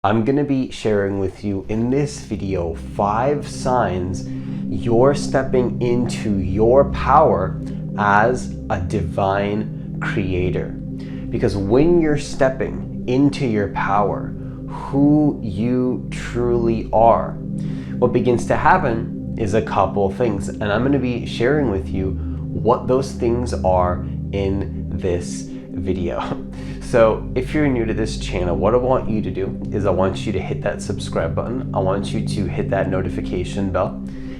I'm going to be sharing with you in this video 5 signs you're stepping into your power as a divine creator. Because when you're stepping into your power, who you truly are, what begins to happen is a couple things. And I'm going to be sharing with you what those things are in this video. So if you're new to this channel, what I want you to do is I want you to hit that subscribe button. I want you to hit that notification bell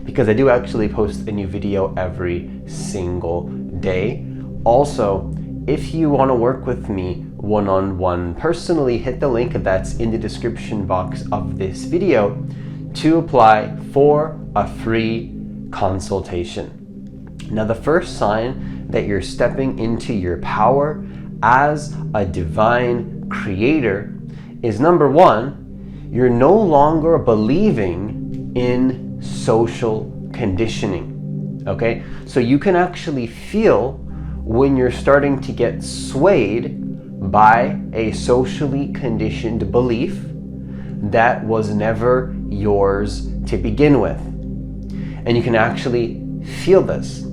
because I do actually post a new video every single day. Also, if you want to work with me one-on-one personally, hit the link that's in the description box of this video to apply for a free consultation. Now, the first sign that you're stepping into your power as a divine creator is number 1, you're no longer believing in social conditioning. Okay, so you can actually feel when you're starting to get swayed by a socially conditioned belief that was never yours to begin with. And you can actually feel this.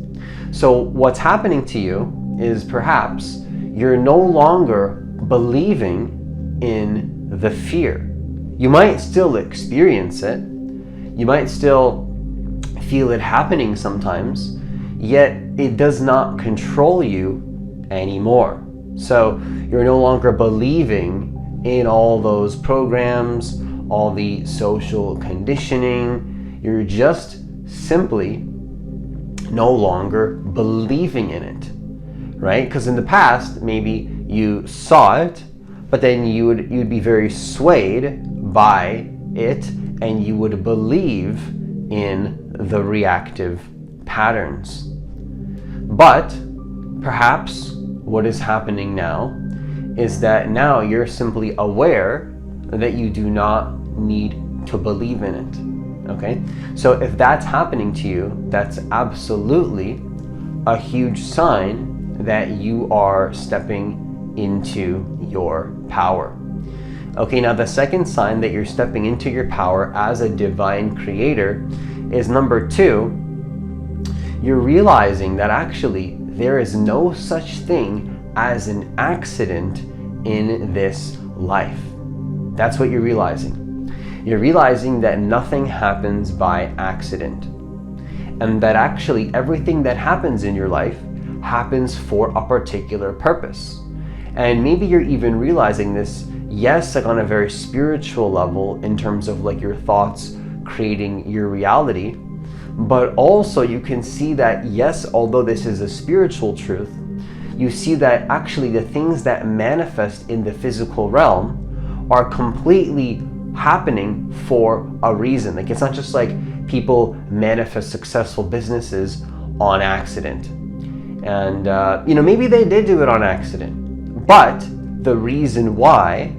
So what's happening to you is perhaps you're no longer believing in the fear. You might still experience it. You might still feel it happening sometimes, yet it does not control you anymore. So you're no longer believing in all those programs, all the social conditioning. You're just simply no longer believing in it. Right? Because in the past, maybe you saw it, but then you'd be very swayed by it and you would believe in the reactive patterns. But perhaps what is happening now is that now you're simply aware that you do not need to believe in it. Okay? So if that's happening to you, that's absolutely a huge sign that you are stepping into your power. Okay, now the second sign that you're stepping into your power as a divine creator is number 2, you're realizing that actually there is no such thing as an accident in this life. That's what you're realizing. You're realizing that nothing happens by accident, and that actually everything that happens in your life happens for a particular purpose. And maybe you're even realizing this, yes, like on a very spiritual level in terms of like your thoughts creating your reality, but also you can see that, yes, although this is a spiritual truth, you see that actually the things that manifest in the physical realm are completely happening for a reason. Like it's not just like people manifest successful businesses on accident. And, maybe they did do it on accident, but the reason why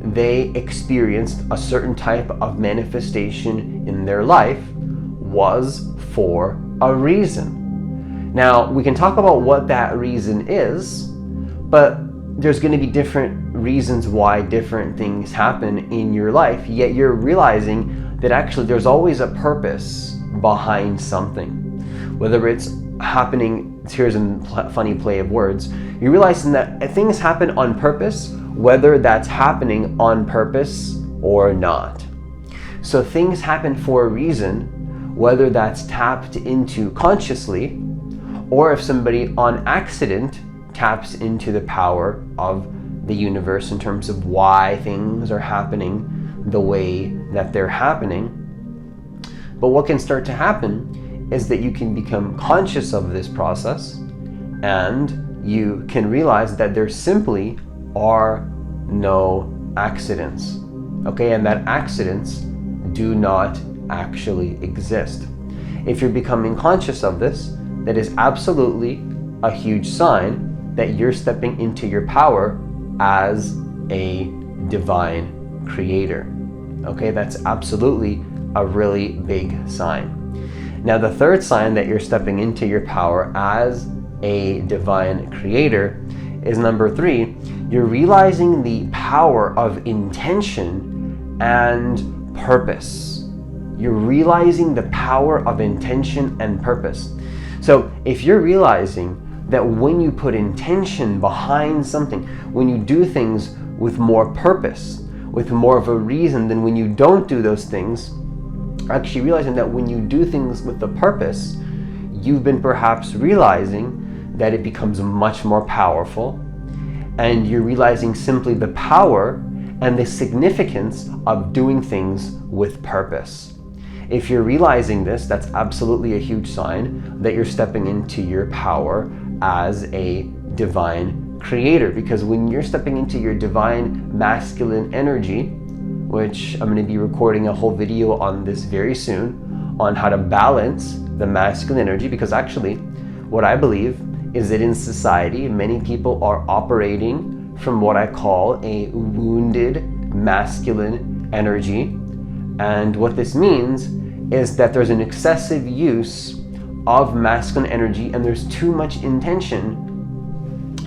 they experienced a certain type of manifestation in their life was for a reason. Now, we can talk about what that reason is, but there's going to be different reasons why different things happen in your life, yet you're realizing that actually there's always a purpose behind something. Whether it's happening, here's a funny play of words, you're realizing that things happen on purpose, whether that's happening on purpose or not. So things happen for a reason, whether that's tapped into consciously, or if somebody on accident taps into the power of the universe in terms of why things are happening the way that they're happening. But what can start to happen is that you can become conscious of this process and you can realize that there simply are no accidents. Okay, and that accidents do not actually exist. If you're becoming conscious of this, that is absolutely a huge sign that you're stepping into your power as a divine creator. Okay, that's absolutely a really big sign. Now, the third sign that you're stepping into your power as a divine creator is number 3, you're realizing the power of intention and purpose. You're realizing the power of intention and purpose. So if you're realizing that when you put intention behind something, when you do things with more purpose, with more of a reason than when you don't do those things, actually realizing that when you do things with a purpose, you've been perhaps realizing that it becomes much more powerful, and you're realizing simply the power and the significance of doing things with purpose. If you're realizing this, that's absolutely a huge sign that you're stepping into your power as a divine creator. Because when you're stepping into your divine masculine energy, which I'm going to be recording a whole video on this very soon, on how to balance the masculine energy, because actually what I believe is that in society, many people are operating from what I call a wounded masculine energy. And what this means is that there's an excessive use of masculine energy, and there's too much intention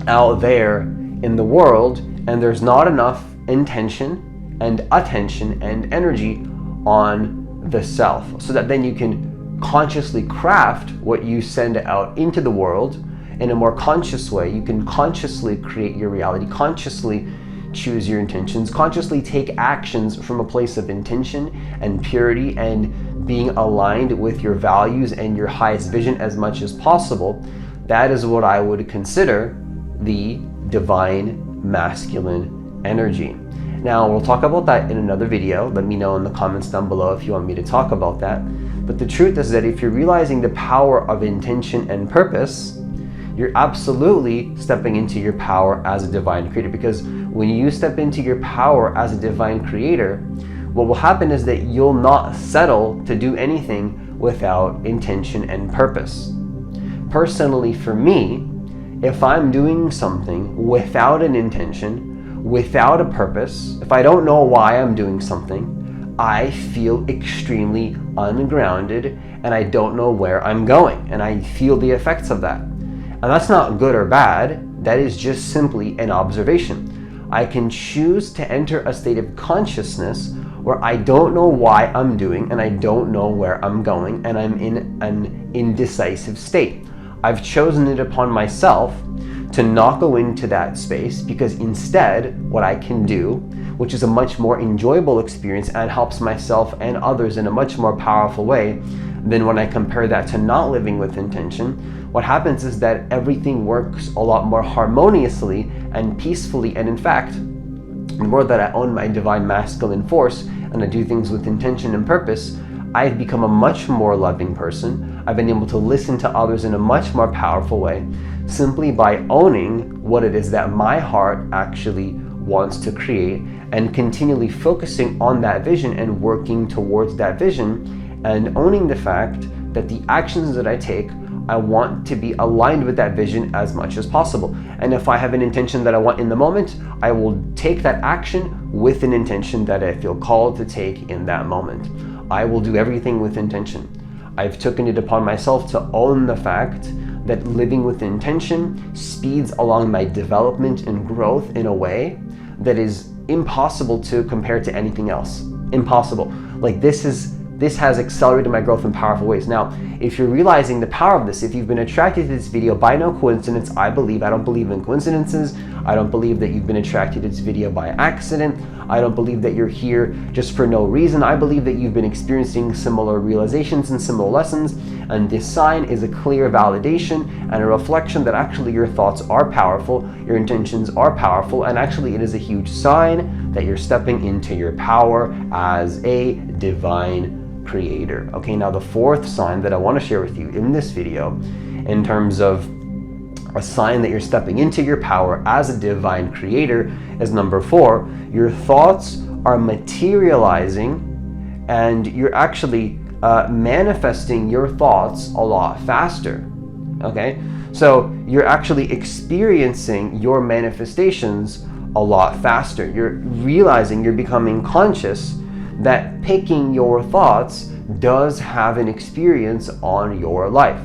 out there in the world, and there's not enough intention and attention and energy on the self, so that then you can consciously craft what you send out into the world in a more conscious way. You can consciously create your reality, consciously choose your intentions, consciously take actions from a place of intention and purity and being aligned with your values and your highest vision as much as possible. That is what I would consider the divine masculine energy. Now, we'll talk about that in another video. Let me know in the comments down below if you want me to talk about that. But the truth is that if you're realizing the power of intention and purpose, you're absolutely stepping into your power as a divine creator. Because when you step into your power as a divine creator, what will happen is that you'll not settle to do anything without intention and purpose. Personally, for me, if I'm doing something without an intention, without a purpose, if I don't know why I'm doing something, I feel extremely ungrounded and I don't know where I'm going, and I feel the effects of that. And that's not good or bad, that is just simply an observation. I can choose to enter a state of consciousness where I don't know why I'm doing and I don't know where I'm going, and I'm in an indecisive state. I've chosen it upon myself to not go into that space, because instead what I can do, which is a much more enjoyable experience and helps myself and others in a much more powerful way than when I compare that to not living with intention, what happens is that everything works a lot more harmoniously and peacefully. And in fact, the more that I own my divine masculine force and I do things with intention and purpose, I've become a much more loving person. I've been able to listen to others in a much more powerful way, simply by owning what it is that my heart actually wants to create, and continually focusing on that vision and working towards that vision, and owning the fact that the actions that I take, I want to be aligned with that vision as much as possible. And if I have an intention that I want in the moment, I will take that action with an intention that I feel called to take in that moment. I will do everything with intention. I've taken it upon myself to own the fact that living with intention speeds along my development and growth in a way that is impossible to compare to anything else. Impossible. Like this has accelerated my growth in powerful ways. Now, if you're realizing the power of this, if you've been attracted to this video by no coincidence, I don't believe in coincidences. I don't believe that you've been attracted to this video by accident. I don't believe that you're here just for no reason. I believe that you've been experiencing similar realizations and similar lessons, and this sign is a clear validation and a reflection that actually your thoughts are powerful, your intentions are powerful, and actually it is a huge sign that you're stepping into your power as a divine creator. Okay, now the fourth sign that I want to share with you in this video, in terms of a sign that you're stepping into your power as a divine creator, is number 4. Your thoughts are materializing, and you're actually manifesting your thoughts a lot faster. Okay, so you're actually experiencing your manifestations a lot faster. You're realizing, you're becoming conscious that picking your thoughts does have an experience on your life.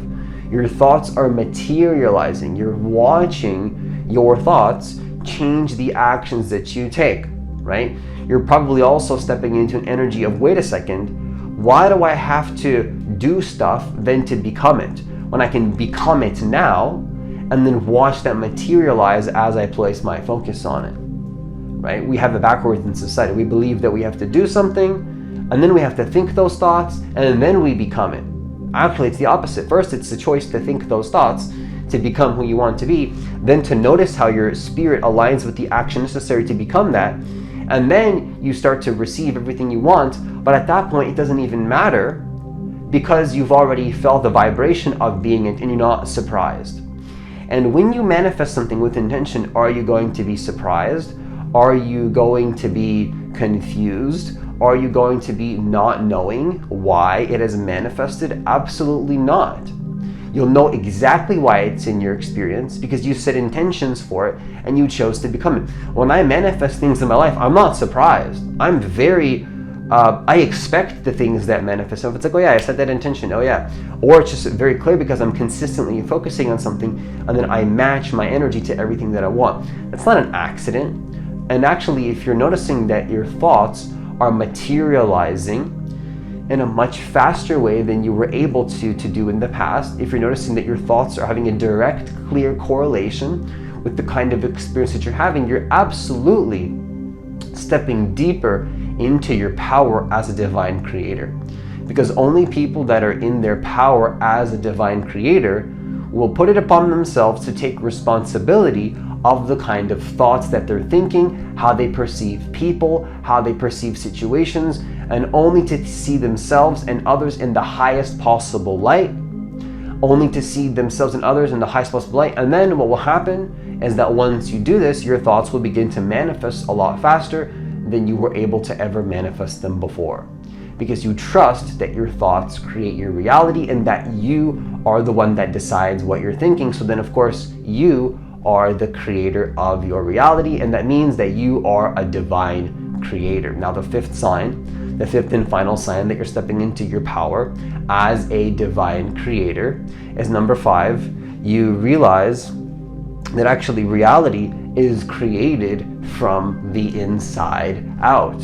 Your thoughts are materializing. You're watching your thoughts change the actions that you take, right? you're probably also stepping into an energy of, wait a second, why do I have to do stuff then to become it, when I can become it now and then watch that materialize as I place my focus on it, right? We have it backwards in society. We believe that we have to do something, and then we have to think those thoughts, and then we become it. Actually, it's the opposite. First, it's the choice to think those thoughts, to become who you want to be, then to notice how your spirit aligns with the action necessary to become that, and then you start to receive everything you want. But at that point, it doesn't even matter, because you've already felt the vibration of being it and you're not surprised. And when you manifest something with intention, are you going to be surprised? Are you going to be confused? Are you going to be not knowing why it has manifested? Absolutely not. You'll know exactly why it's in your experience, because you set intentions for it and you chose to become it. When I manifest things in my life, I'm not surprised. I'm very, I expect the things that manifest. So if it's like, oh yeah, I set that intention, oh yeah. Or it's just very clear because I'm consistently focusing on something, and then I match my energy to everything that I want. That's not an accident. And actually, if you're noticing that your thoughts are materializing in a much faster way than you were able to do in the past, if you're noticing that your thoughts are having a direct, clear correlation with the kind of experience that you're having, you're absolutely stepping deeper into your power as a divine creator. Because only people that are in their power as a divine creator will put it upon themselves to take responsibility of the kind of thoughts that they're thinking, how they perceive people, how they perceive situations, and only to see themselves and others in the highest possible light, only to see themselves and others in the highest possible light. And then what will happen is that once you do this, your thoughts will begin to manifest a lot faster than you were able to ever manifest them before. Because you trust that your thoughts create your reality and that you are the one that decides what you're thinking. So then, of course, you are the creator of your reality, and that means that you are a divine creator. Now, the fifth sign, the fifth and final sign that you're stepping into your power as a divine creator is number 5. You realize that actually reality is created from the inside out.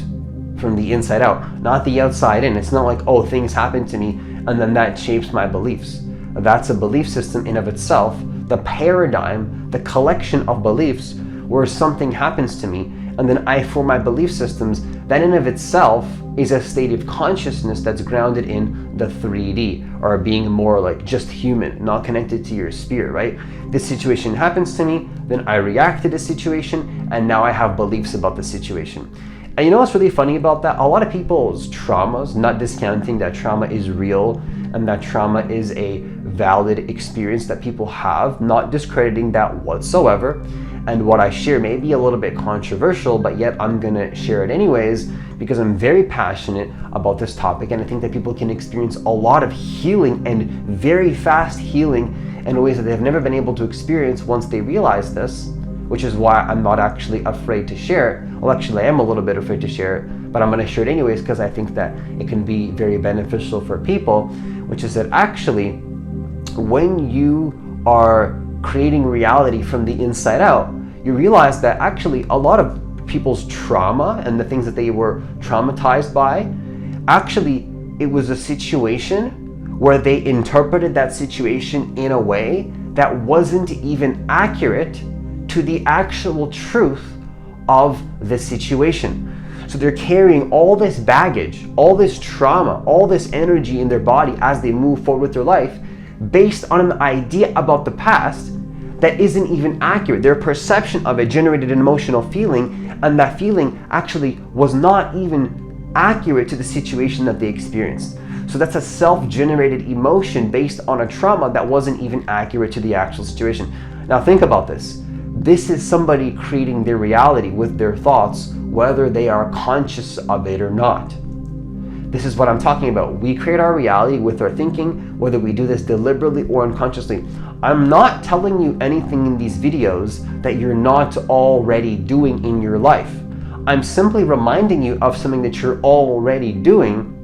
From the inside out, not the outside in. It's not like, oh, things happen to me and then that shapes my beliefs. That's a belief system in of itself, the paradigm, the collection of beliefs where something happens to me and then I form my belief systems. That in of itself is a state of consciousness that's grounded in the 3D, or being more like just human, not connected to your spirit, right? This situation happens to me, then I react to the situation, and now I have beliefs about the situation. And you know what's really funny about that? A lot of people's traumas, not discounting that trauma is real and that trauma is a valid experience that people have, not discrediting that whatsoever. And what I share may be a little bit controversial, but yet I'm gonna share it anyways because I'm very passionate about this topic, and I think that people can experience a lot of healing and very fast healing in ways that they've never been able to experience once they realize this, which is why I'm not actually afraid to share it. Well, actually, I am a little bit afraid to share it, but I'm gonna share it anyways because I think that it can be very beneficial for people, which is that actually, when you are creating reality from the inside out, you realize that actually a lot of people's trauma and the things that they were traumatized by, actually it was a situation where they interpreted that situation in a way that wasn't even accurate to the actual truth of the situation. So they're carrying all this baggage, all this trauma, all this energy in their body as they move forward with their life based on an idea about the past that isn't even accurate. Their perception of it generated an emotional feeling, and that feeling actually was not even accurate to the situation that they experienced. So that's a self-generated emotion based on a trauma that wasn't even accurate to the actual situation. Now think about this. This is somebody creating their reality with their thoughts, whether they are conscious of it or not. This is what I'm talking about. We create our reality with our thinking, whether we do this deliberately or unconsciously. I'm not telling you anything in these videos that you're not already doing in your life. I'm simply reminding you of something that you're already doing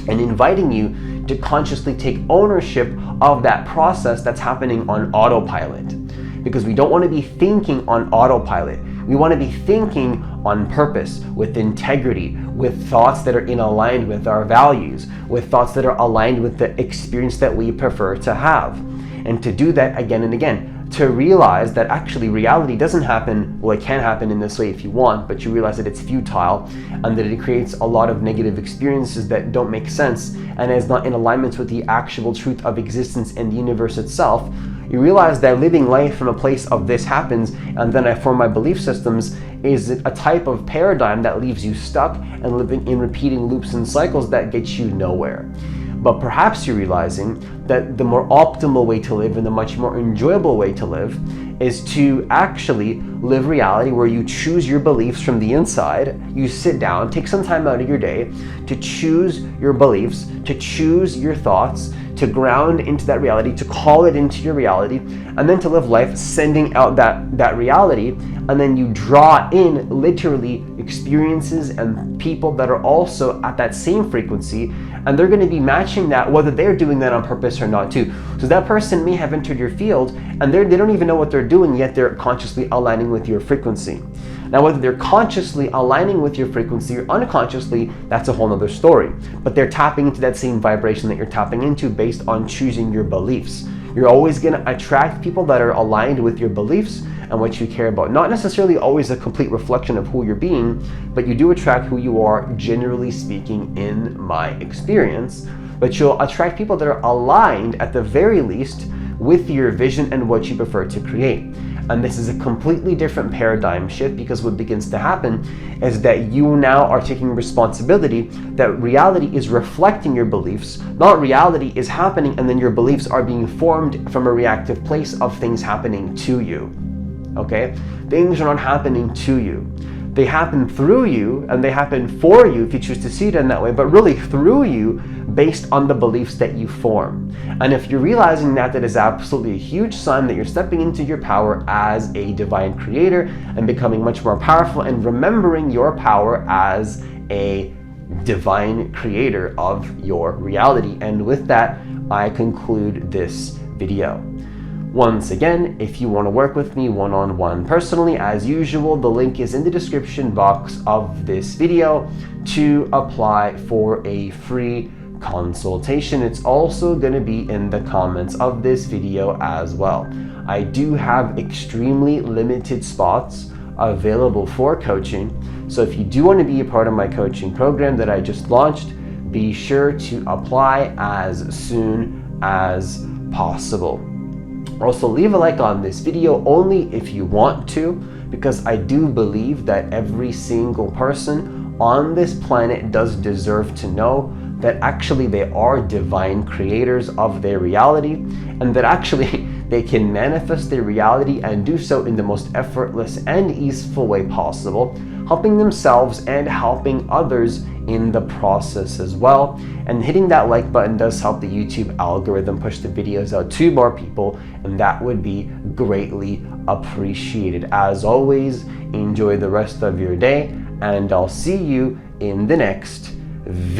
and inviting you to consciously take ownership of that process that's happening on autopilot. Because we don't want to be thinking on autopilot. We want to be thinking on purpose, with integrity, with thoughts that are in aligned with our values, with thoughts that are aligned with the experience that we prefer to have. And to do that again and again, to realize that actually reality doesn't happen, well, it can happen in this way if you want, but you realize that it's futile and that it creates a lot of negative experiences that don't make sense and is not in alignment with the actual truth of existence and the universe itself. You realize that living life from a place of this happens and then I form my belief systems is a type of paradigm that leaves you stuck and living in repeating loops and cycles that get you nowhere. But perhaps you're realizing that the more optimal way to live and the much more enjoyable way to live is to actually live reality where you choose your beliefs from the inside. You sit down, take some time out of your day to choose your beliefs, to choose your thoughts, to ground into that reality, to call it into your reality, and then to live life sending out that reality. And then you draw in literally experiences and people that are also at that same frequency, and they're going to be matching that whether they're doing that on purpose or not too. So that person may have entered your field and they don't even know what they're doing, yet they're consciously aligning with your frequency. Now, whether they're consciously aligning with your frequency or unconsciously, that's a whole nother story. But they're tapping into that same vibration that you're tapping into based on choosing your beliefs. You're always going to attract people that are aligned with your beliefs and what you care about. Not necessarily always a complete reflection of who you're being, but you do attract who you are, generally speaking, in my experience. But you'll attract people that are aligned, at the very least, with your vision and what you prefer to create. And this is a completely different paradigm shift, because what begins to happen is that you now are taking responsibility that reality is reflecting your beliefs, not reality is happening and then your beliefs are being formed from a reactive place of things happening to you. Okay? Things are not happening to you. They happen through you and they happen for you if you choose to see it in that way, but really through you based on the beliefs that you form. And if you're realizing that, that is absolutely a huge sign that you're stepping into your power as a divine creator and becoming much more powerful and remembering your power as a divine creator of your reality. And with that, I conclude this video. Once again, if you want to work with me one-on-one personally, as usual, the link is in the description box of this video to apply for a free consultation. It's also going to be in the comments of this video as well. I do have extremely limited spots available for coaching, so if you do want to be a part of my coaching program that I just launched, be sure to apply as soon as possible. Also, leave a like on this video only if you want to, because I do believe that every single person on this planet does deserve to know that actually they are divine creators of their reality, and that actually they can manifest their reality and do so in the most effortless and easeful way possible, helping themselves and helping others in the process as well. And hitting that like button does help the YouTube algorithm push the videos out to more people, and that would be greatly appreciated. As always, enjoy the rest of your day, and I'll see you in the next video.